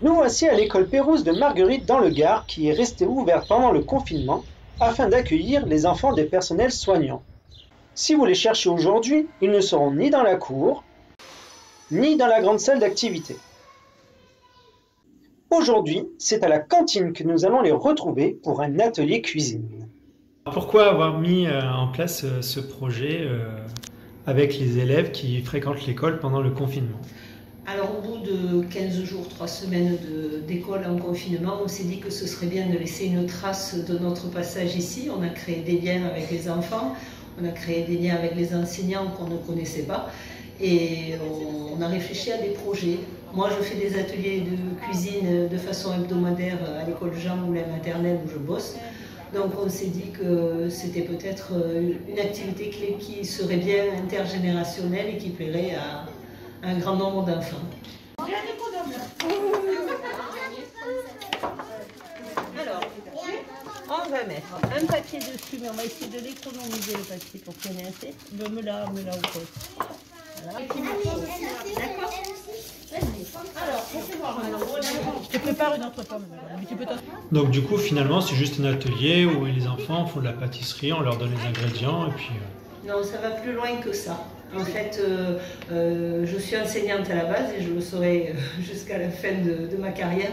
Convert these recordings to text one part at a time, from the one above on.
Nous voici à l'école Pérouse de Marguerite dans le Gard qui est restée ouverte pendant le confinement afin d'accueillir les enfants des personnels soignants. Si vous les cherchez aujourd'hui, ils ne seront ni dans la cour, ni dans la grande salle d'activité. Aujourd'hui, c'est à la cantine que nous allons les retrouver pour un atelier cuisine. Pourquoi avoir mis en place ce projet avec les élèves qui fréquentent l'école pendant le confinement? Alors au bout de 15 jours, 3 semaines d'école en confinement, on s'est dit que ce serait bien de laisser une trace de notre passage ici. On a créé des liens avec les enfants, on a créé des liens avec les enseignants qu'on ne connaissait pas et on a réfléchi à des projets. Moi je fais des ateliers de cuisine de façon hebdomadaire à l'école Jean Moulin maternelle où je bosse. Donc on s'est dit que c'était peut-être une activité qui serait bien intergénérationnelle et qui plairait à un grand nombre d'enfants. Alors, on va mettre un papier dessus, mais on va essayer de l'économiser le papier pour qu'il y en ait assez. Me la au poste. Voilà. D'accord. Alors, on va voir. Je prépare une autre pomme. Donc du coup, finalement, c'est juste un atelier où les enfants font de la pâtisserie, on leur donne les ingrédients et puis... Non, ça va plus loin que ça. En fait, je suis enseignante à la base et je le serai jusqu'à la fin de ma carrière.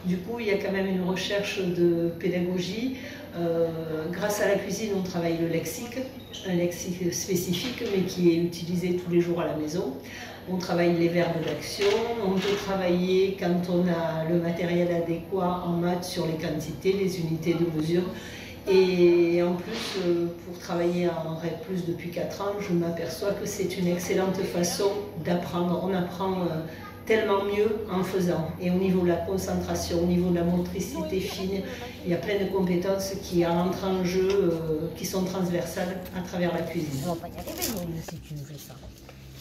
Du coup, il y a quand même une recherche de pédagogie. Grâce à la cuisine, on travaille le lexique, un lexique spécifique, mais qui est utilisé tous les jours à la maison. On travaille les verbes d'action, on peut travailler quand on a le matériel adéquat en maths sur les quantités, les unités de mesure. Et en plus, pour travailler en REP+ depuis 4 ans, je m'aperçois que c'est une excellente façon d'apprendre. On apprend tellement mieux en faisant. Et au niveau de la concentration, au niveau de la motricité fine, il y a plein de compétences qui entrent en jeu, qui sont transversales à travers la cuisine. On va pas y arriver, nous, si tu nous fais ça.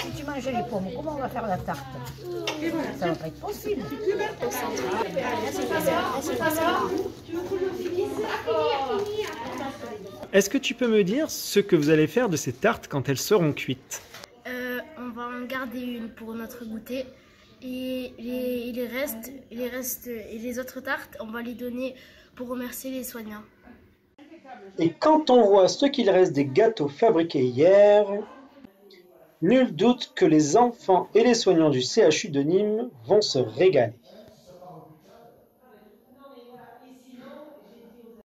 Si tu manges les pommes, comment on va faire la tarte? Ça va pas être possible. Est-ce que tu peux me dire ce que vous allez faire de ces tartes quand elles seront cuites? On va en garder une pour notre goûter et les autres tartes, on va les donner pour remercier les soignants. Et quand on voit ce qu'il reste des gâteaux fabriqués hier, nul doute que les enfants et les soignants du CHU de Nîmes vont se régaler.